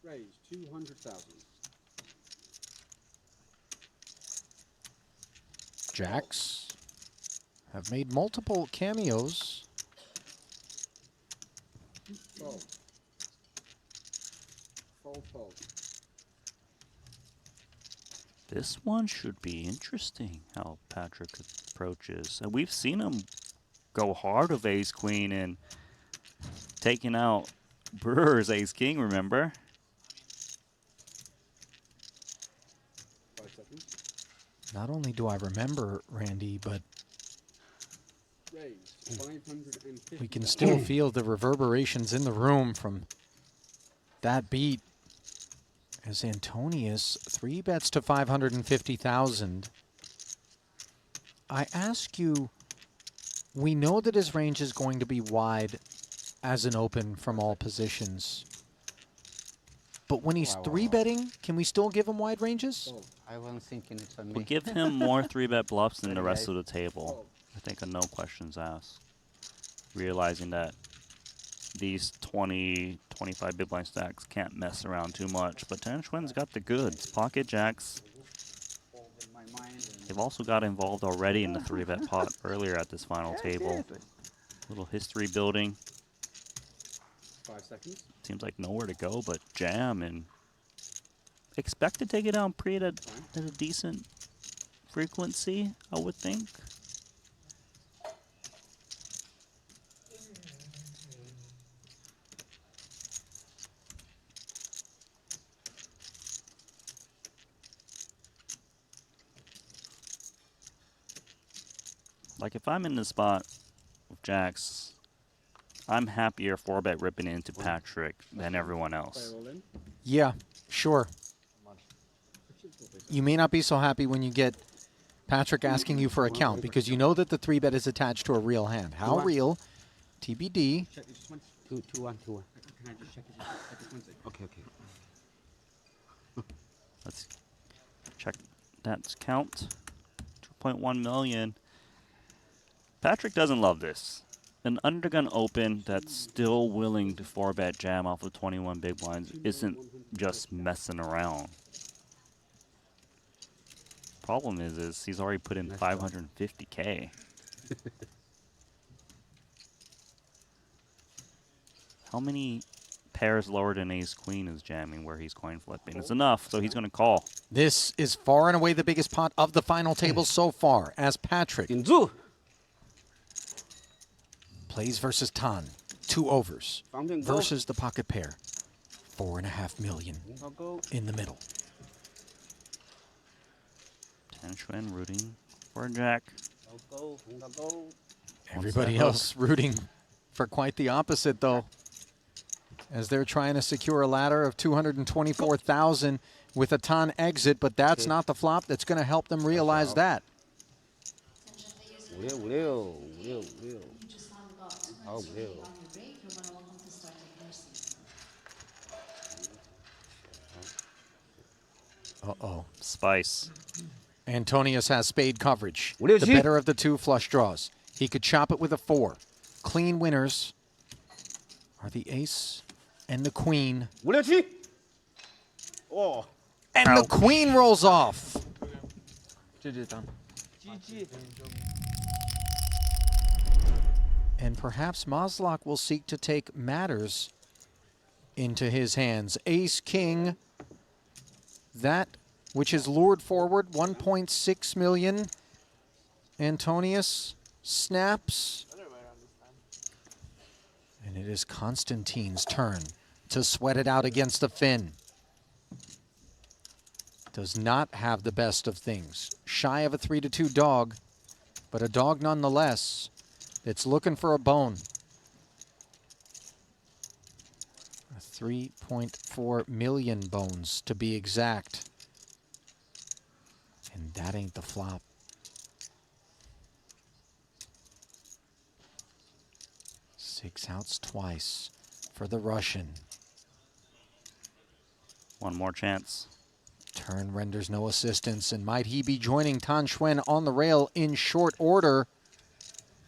Raise 200,000. Jacks have made multiple cameos. Fold. Fold, fold. This one should be interesting, how Patrik approaches. And we've seen him go hard with ace-queen and taking out Brewer's ace-king, remember? 5 seconds. Not only do I remember, Randy, but Raise 550. we can still feel the reverberations in the room from that beat. As Antonius 3-bets to 550,000. I ask you, we know that his range is going to be wide as an open from all positions. But when he's 3-betting, can we still give him wide ranges? I wasn't thinking it's on me. We'll give him more 3-bet bluffs than the rest of the table. I think a no questions asked. Realizing that these 20, 25 big blind stacks can't mess around too much. But 𝐿 got the goods. Pocket jacks. They've also got involved already in the 3-bet pot earlier at this final table. Little history building. 5 seconds. Seems like nowhere to go but jam, and expect to take it down pre at a decent frequency, I would think. Like if I'm in the spot with jacks, I'm happier 4-bet ripping into Patrik than everyone else. Yeah, sure. You may not be so happy when you get Patrik asking you for a count because you know that the 3-bet is attached to a real hand. How real? TBD. 2, 2, 1, 2, 1. Can I just check it? Okay, okay. Let's check that count. 2.1 million. Patrik doesn't love this. An undergun open that's still willing to 4-bet jam off of 21 big blinds isn't just messing around. Problem is he's already put in 550K. How many pairs lower than ace-queen is jamming where he's coin flipping? It's enough, so he's going to call. This is far and away the biggest pot of the final table so far as Patrik plays versus Tan, 2 overs, versus the pocket pair, 4.5 million in the middle. 𝐿 rooting for a jack. Everybody else rooting for quite the opposite, though, as they're trying to secure a ladder of 224,000 with a Tan exit, but that's not the flop that's going to help them realize that. Uh-oh. Spice. Antonius has spade coverage. The better of the 2 flush draws. He could chop it with a 4. Clean winners are the ace and the queen. Oh. And the queen rolls off. And perhaps 𝐼𝐶𝐿𝐵 will seek to take matters into his hands. Ace-king, that which is lured forward, 1.6 million. Antonius snaps. And it is Konstantin's turn to sweat it out against the Finn. Does not have the best of things. Shy of a 3-2 dog, but a dog nonetheless. It's looking for a bone. 3.4 million bones to be exact. And that ain't the flop. Six outs twice for the Russian. One more chance. Turn renders no assistance, and might he be joining Tan Xuan on the rail in short order?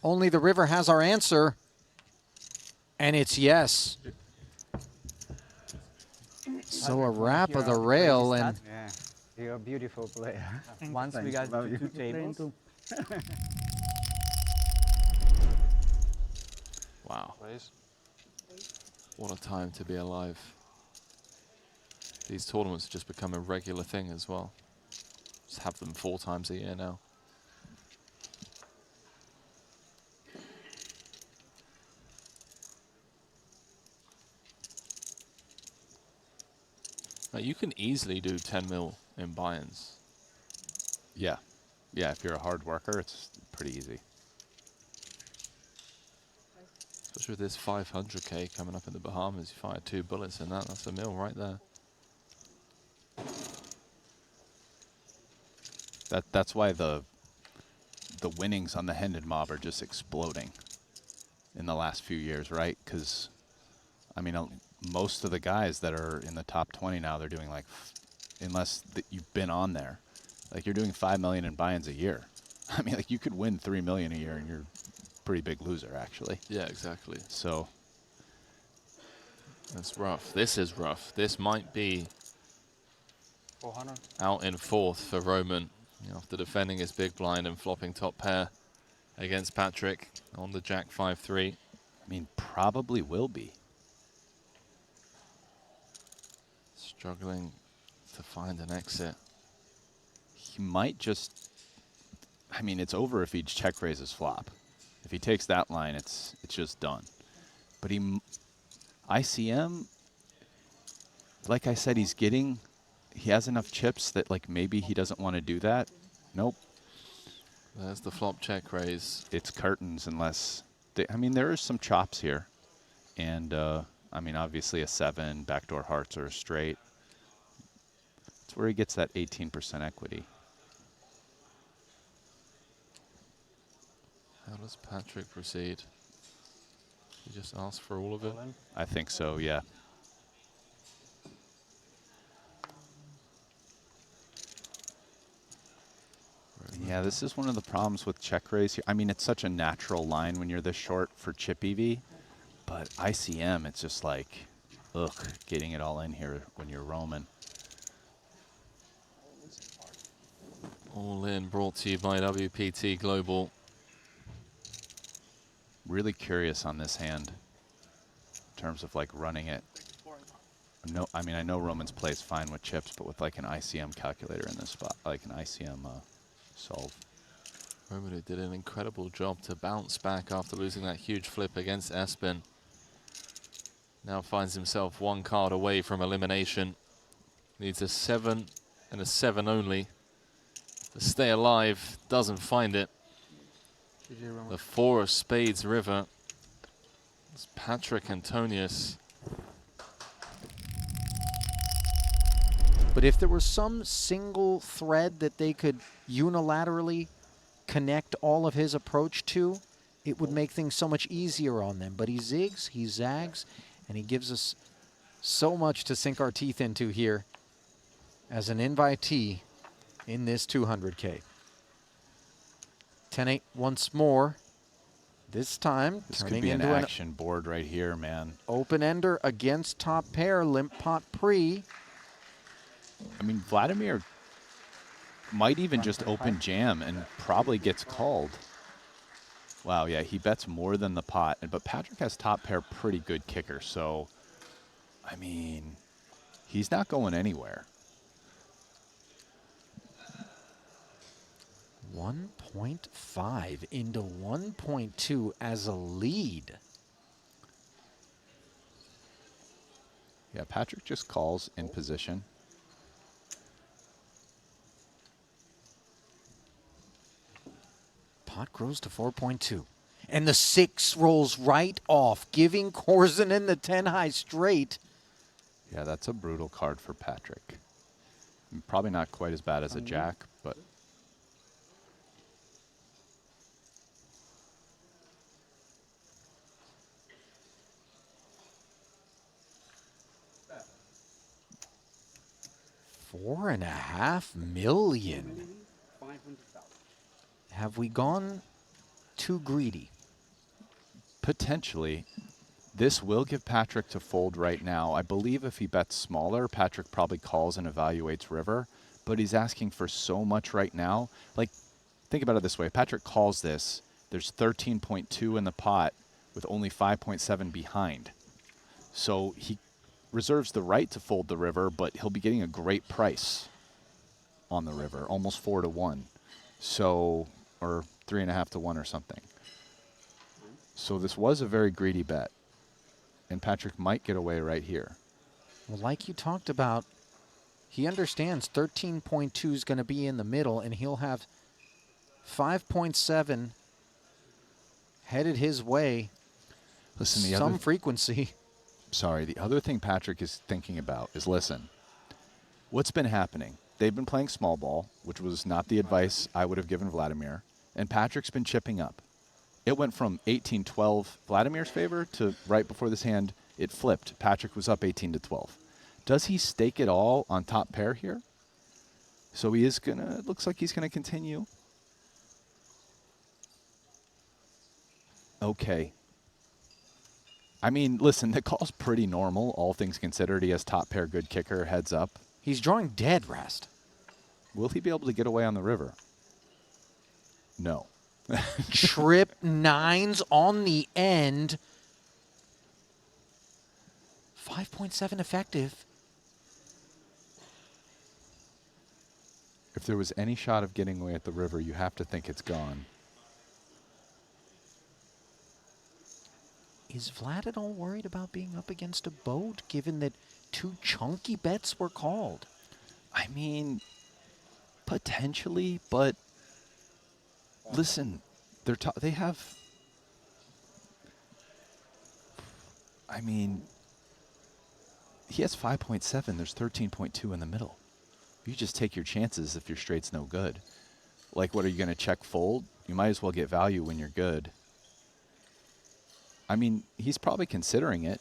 Only the river has our answer, and it's yes. So a wrap of the rail, and Yeah, you're a beautiful player. Once we got to 2 tables. Wow. What a time to be alive. These tournaments just become a regular thing as well. Just have them 4 times a year now. Now, you can easily do 10 mil in buy-ins. Yeah. Yeah, if you're a hard worker, it's pretty easy. Especially with this 500k coming up in the Bahamas. You fire 2 bullets in that, that's a mil right there. That's why the winnings on the Hendon Mob are just exploding in the last few years, right? Because, I mean, most of the guys that are in the top 20 now, they're doing like, unless you've been on there, like you're doing 5 million in buy-ins a year. I mean, like you could win 3 million a year and you're a pretty big loser, actually. Yeah, exactly. So that's rough. This is rough. This might be 400. out in 4th for Roman, after defending his big blind and flopping top pair against Patrik on the Jack 5-3. I mean, probably will be. Struggling to find an exit. He might just, I mean, it's over if he check raises flop. If he takes that line, it's just done. But ICM, like I said, he has enough chips that like maybe he doesn't want to do that. Nope. There's the flop check raise. It's curtains unless, I mean, there are some chops here. And, I mean, obviously a 7, backdoor hearts, or a straight. That's where he gets that 18% equity. How does Patrik proceed? He just asks for all of it? I think so, yeah. Yeah, this is one of the problems with check raise here. I mean, it's such a natural line when you're this short for chip EV, but ICM, it's just like, ugh, getting it all in here when you're roaming. All in, brought to you by WPT Global. Really curious on this hand in terms of like running it. No, I mean, I know Roman's plays fine with chips, but with like an ICM calculator in this spot, like an ICM solve. Roman, who did an incredible job to bounce back after losing that huge flip against 𝐿, now finds himself 1 card away from elimination. Needs a 7 and a 7 only to stay alive. Doesn't find it. The 4 of spades river. It's Patrik Antonius. but if there was some single thread that they could unilaterally connect all of his approach to, it would make things so much easier on them. But he zigs, he zags, and he gives us so much to sink our teeth into here as an invitee in this 200K. 10-8 once more. This time, This could turning be an into action board right here, man. open-ender against top pair, limp pot pre. I mean, Vladimir might even just open jam and probably gets called. Wow, yeah, he bets more than the pot. But Patrik has top pair pretty good kicker, so, I mean, he's not going anywhere. 1.5 into 1.2 as a lead. Yeah, Patrik just calls in position. Pot grows to 4.2. And the 6 rolls right off, giving Korzinin the 10 high straight. Yeah, that's a brutal card for Patrik. Probably not quite as bad as a jack, but... $4.5 million. 500,000. Have we gone too greedy? Potentially. This will give Patrik to fold right now. I believe if he bets smaller, Patrik probably calls and evaluates river, but he's asking for so much right now. Like, think about it this way. Patrik calls this. There's 13.2 in the pot with only 5.7 behind. So he reserves the right to fold the river, but he'll be getting a great price on the river, almost 4 to 1. So, or 3.5 to 1 or something. So this was a very greedy bet. And Patrik might get away right here. Well, like you talked about, he understands 13.2 is going to be in the middle, and he'll have 5.7 headed his way. Listen, the some frequency. Sorry, the other thing Patrik is thinking about is, listen, what's been happening? They've been playing small ball, which was not the advice I would have given Vladimir, and Patrik's been chipping up. It went from 18-12 Vladimir's favor to right before this hand, it flipped. Patrik was up 18-12. Does he stake it all on top pair here? So he is gonna, it looks like he's gonna continue. Okay. I mean, listen, the call's pretty normal, all things considered. He has top pair, good kicker, heads up. He's drawing dead rest. Will he be able to get away on the river? No. Trip nines on the end. 5.7 effective. If there was any shot of getting away at the river, you have to think it's gone. Is Vlad at all worried about being up against a boat, given that 2 chunky bets were called? I mean, potentially, but listen, they have, I mean, he has 5.7, there's 13.2 in the middle. You just take your chances if your straight's no good. Like, what, are you going to check fold? You might as well get value when you're good. I mean, he's probably considering it.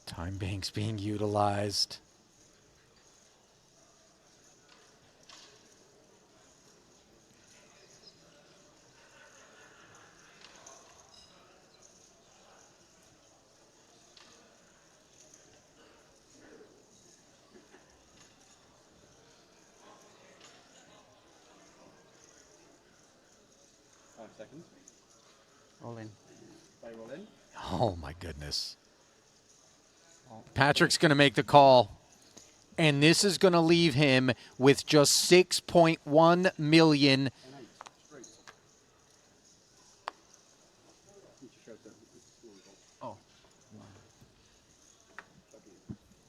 Time bank's being utilized. Seconds. All in. Play roll in. Oh, my goodness. Patrick's going to make the call, and this is going to leave him with just 6.1 million. Oh.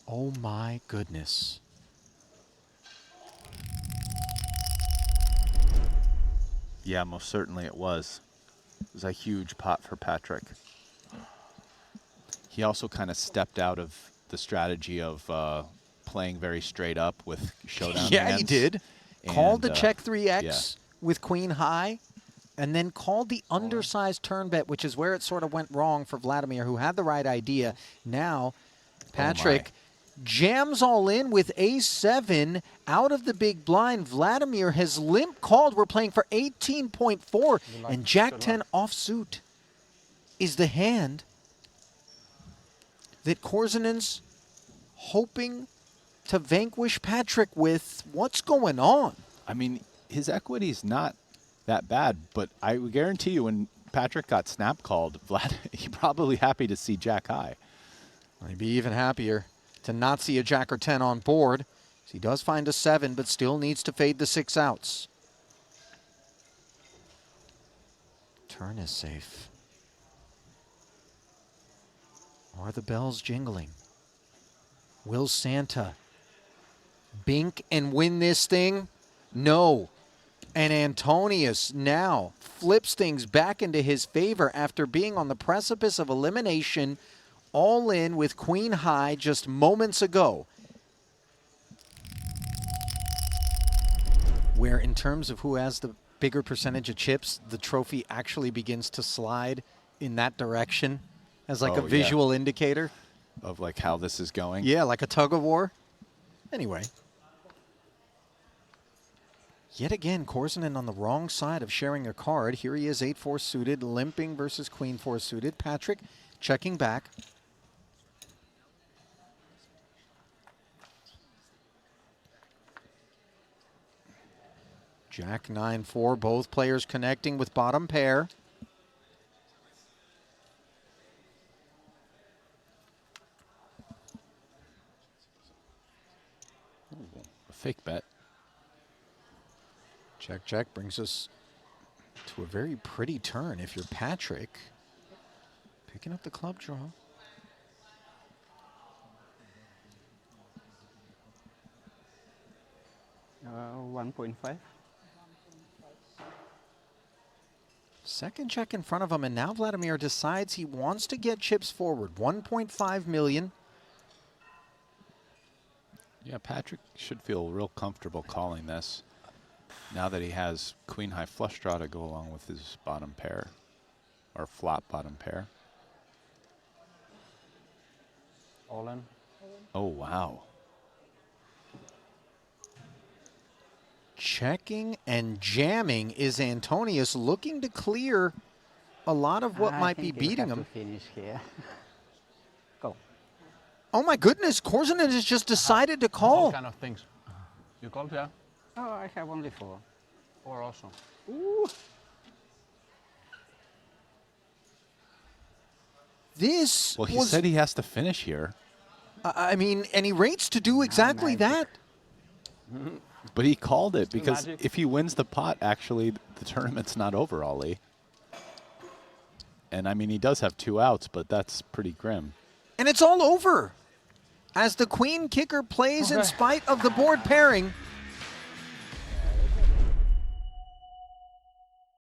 Oh, my goodness. Yeah, most certainly it was. It was a huge pot for Patrik. He also kind of stepped out of the strategy of playing very straight up with showdown Yeah, hands. he did. Called the check 3x yeah. with queen high, and then called the undersized turn bet, which is where it sort of went wrong for Vladimir, who had the right idea. Now, Patrik jams all in with ace-7 out of the big blind. Vladimir has limp called. We're playing for 18.4, and jack-10 offsuit is the hand that Korzinin's hoping to vanquish Patrik with. What's going on? I mean, his equity's not that bad, but I would guarantee you when Patrik got snap called, Vlad, he's probably happy to see jack high. He'd be even happier to not see a jack or 10 on board. So he does find a 7, but still needs to fade the 6 outs. Turn is safe. Are the bells jingling? Will Santa bink and win this thing? No. And Antonius now flips things back into his favor after being on the precipice of elimination, all in with queen high just moments ago. Where in terms of who has the bigger percentage of chips, the trophy actually begins to slide in that direction as like Oh, a yeah. visual indicator. Of like how this is going. Yeah, like a tug of war. Anyway. Yet again, Korzinin on the wrong side of sharing a card. Here he is, 8-4 suited, limping versus Queen 4 suited. Patrik checking back. Jack 9-4, both players connecting with bottom pair. Ooh, a fake bet. Check, check brings us to a very pretty turn if you're Patrik. Picking up the club draw. Uh, 1.5. Second check in front of him, and now Vladimir decides he wants to get chips forward. 1.5 million. Yeah, Patrik should feel real comfortable calling this now that he has queen high flush draw to go along with his bottom pair or flop bottom pair. All in. Oh, wow. Checking and jamming is Antonius, looking to clear a lot of what might be beating him. Finish here. Go. Oh my goodness, Korzinin has just decided to All call. kind of things. You called, yeah? Oh, I have only 4. 4 also. Ooh. This Well, he was, said he has to finish here, I mean, and he rates to do exactly that. but he called it because magic. if he wins the pot, actually, the tournament's not over, Ollie. And I mean, he does have 2 outs, but that's pretty grim. And it's all over. As the queen kicker plays in spite of the board pairing,